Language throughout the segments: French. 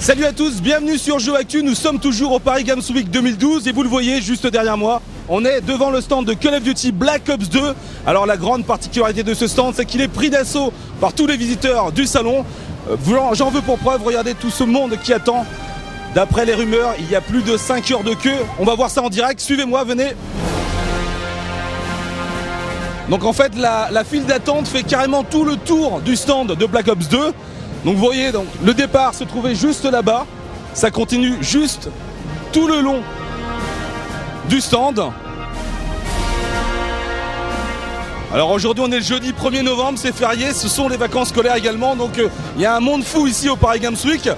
Salut à tous, bienvenue sur Jeux Actu, nous sommes toujours au Paris Games Week 2012 et vous le voyez juste derrière moi, on est devant le stand de Call of Duty Black Ops 2. Alors la grande particularité de ce stand, c'est qu'il est pris d'assaut par tous les visiteurs du salon. J'en veux pour preuve, regardez tout ce monde qui attend. D'après les rumeurs, il y a plus de 5 heures de queue, on va voir ça en direct, suivez-moi, venez. Donc en fait la file d'attente fait carrément tout le tour du stand de Black Ops 2. Donc vous voyez, donc, le départ se trouvait juste là-bas. Ça continue juste tout le long du stand. Alors aujourd'hui on est le jeudi 1er novembre, c'est férié, ce sont les vacances scolaires également. Donc il y a un monde fou ici au Paris Games Week.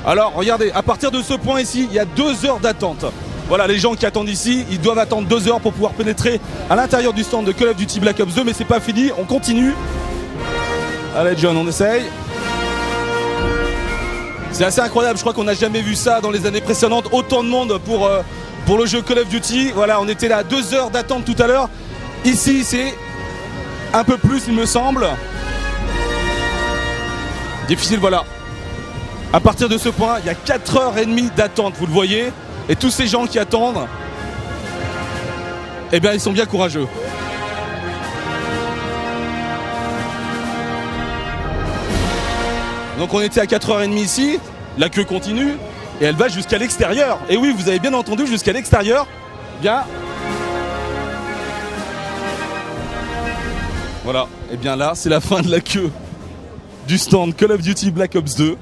Alors regardez, à partir de ce point ici, il y a 2 heures d'attente. Voilà, les gens qui attendent ici, ils doivent attendre 2 heures pour pouvoir pénétrer à l'intérieur du stand de Call of Duty Black Ops 2. Mais c'est pas fini, on continue. Allez John, on essaye. C'est assez incroyable, je crois qu'on n'a jamais vu ça dans les années précédentes. Autant de monde pour le jeu Call of Duty. Voilà, on était là à 2 heures d'attente tout à l'heure. Ici, c'est un peu plus, il me semble. Difficile, voilà. À partir de ce point, il y a 4h30 d'attente, vous le voyez. Et tous ces gens qui attendent, eh bien, ils sont bien courageux. Donc on était à 4h30 ici, la queue continue et elle va jusqu'à l'extérieur. Et oui, vous avez bien entendu, jusqu'à l'extérieur. Bien. Voilà, et bien là, c'est la fin de la queue du stand Call of Duty Black Ops 2.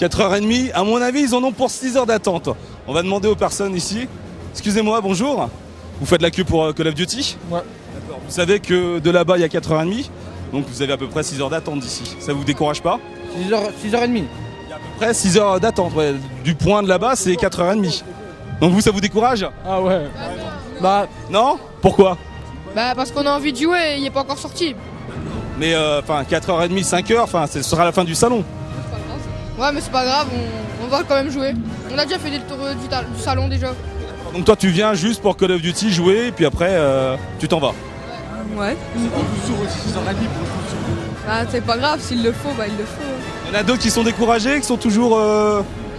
4h30, à mon avis, ils en ont pour 6 heures d'attente. On va demander aux personnes ici. Excusez-moi, bonjour. Vous faites la queue pour Call of Duty? Ouais. D'accord. Vous savez que de là-bas, il y a 4h30. Donc vous avez à peu près 6 heures d'attente d'ici. Ça vous décourage pas? 6h30. Il y a à peu près 6 heures d'attente, ouais. Du point de là-bas, c'est 4h30. Donc vous, ça vous décourage? Ah ouais. Bah non? Pourquoi? Bah parce qu'on a envie de jouer et il n'est pas encore sorti. Mais enfin 4h30, 5h, enfin ce sera la fin du salon. Ouais mais c'est pas grave, on va quand même jouer. On a déjà fait des tours du salon déjà. Donc toi tu viens juste pour Call of Duty jouer et puis après tu t'en vas. Ouais. Ah, c'est pas grave, s'il le faut, bah il le faut. Il y en a d'autres qui sont découragés, qui sont toujours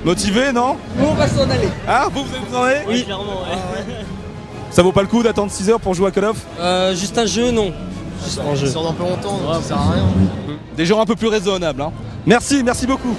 motivés, non? Nous on va s'en aller. Ah, vous allez vous en aller? Oui, clairement, ouais. Ça vaut pas le coup d'attendre 6 heures pour jouer à Call of? Juste un jeu, non. Juste un jeu. Ça sort dans pas longtemps, donc ça sert à rien. Des gens un peu plus raisonnables, hein. Merci beaucoup.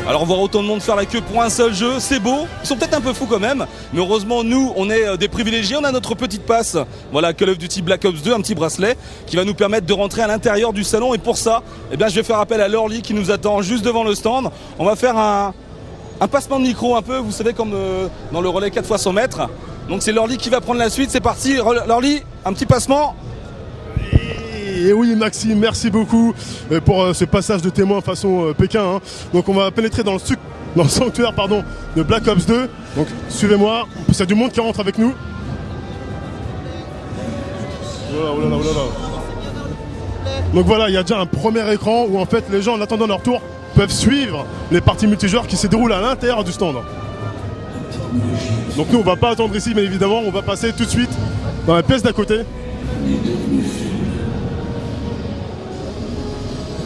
Alors voir autant de monde faire la queue pour un seul jeu, c'est beau. Ils sont peut-être un peu fous quand même, mais heureusement nous, on est des privilégiés. On a notre petite passe, voilà, Call of Duty Black Ops 2, un petit bracelet qui va nous permettre de rentrer à l'intérieur du salon. Et pour ça, eh bien, je vais faire appel à Lorly qui nous attend juste devant le stand. On va faire un passement de micro un peu, vous savez, comme dans le relais 4x100 mètres. Donc c'est Lorly qui va prendre la suite. C'est parti, Lorly, un petit passement. Et oui Maxime, merci beaucoup pour ce passage de témoin façon Pékin. Hein. Donc on va pénétrer dans le sanctuaire de Black Ops 2. Donc suivez-moi, il y a du monde qui rentre avec nous. Voilà. Donc voilà, il y a déjà un premier écran où en fait les gens en attendant leur tour peuvent suivre les parties multijoueurs qui se déroulent à l'intérieur du stand. Donc nous on va pas attendre ici, mais évidemment on va passer tout de suite dans la pièce d'à côté.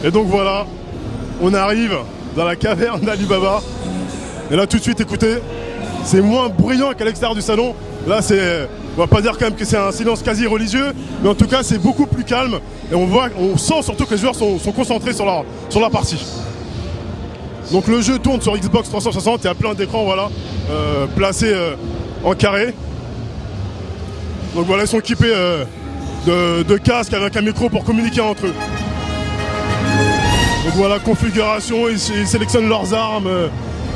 Et donc voilà, on arrive dans la caverne d'Ali Baba. Et là tout de suite, écoutez, c'est moins bruyant qu'à l'extérieur du salon. Là on va pas dire quand même que c'est un silence quasi religieux, mais en tout cas c'est beaucoup plus calme. Et on sent surtout que les joueurs sont concentrés sur la partie. Donc le jeu tourne sur Xbox 360, il y a plein d'écrans placés en carré. Donc voilà, ils sont équipés de casques avec un micro pour communiquer entre eux. Donc voilà, configuration, ils sélectionnent leurs armes.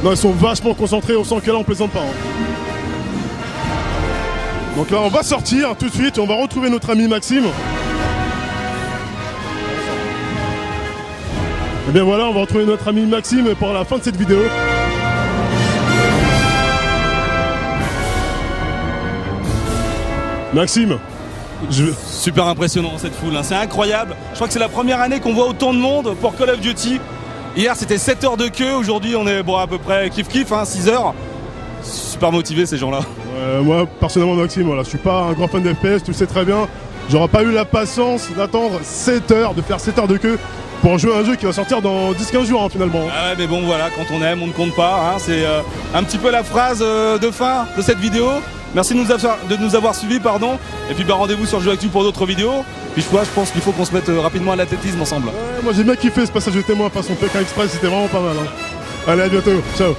Non, ils sont vachement concentrés, on sent que là on plaisante pas. Hein. Donc là on va sortir tout de suite et on va retrouver notre ami Maxime. Et bien voilà, on va retrouver notre ami Maxime pour la fin de cette vidéo. Maxime, Super impressionnant cette foule, hein. C'est incroyable. Je crois que c'est la première année qu'on voit autant de monde pour Call of Duty. Hier c'était 7 heures de queue, aujourd'hui on est bon, à peu près kiff-kiff, hein, 6 heures. Super motivés ces gens-là. Moi personnellement Maxime, voilà, je suis pas un grand fan de FPS, tu le sais très bien. J'aurais pas eu la patience d'attendre 7 heures, de faire 7 heures de queue pour jouer à un jeu qui va sortir dans 10-15 jours hein, finalement. Ah ouais, mais bon voilà, quand on aime on ne compte pas, hein. C'est un petit peu la phrase de fin de cette vidéo. Merci de nous avoir suivis, pardon. Et puis rendez-vous sur Jeux Actu pour d'autres vidéos. Puis je pense qu'il faut qu'on se mette rapidement à l'athlétisme ensemble. Ouais, moi j'ai bien kiffé ce passage de témoin façon Pékin Express, c'était vraiment pas mal. Hein. Allez, à bientôt, ciao.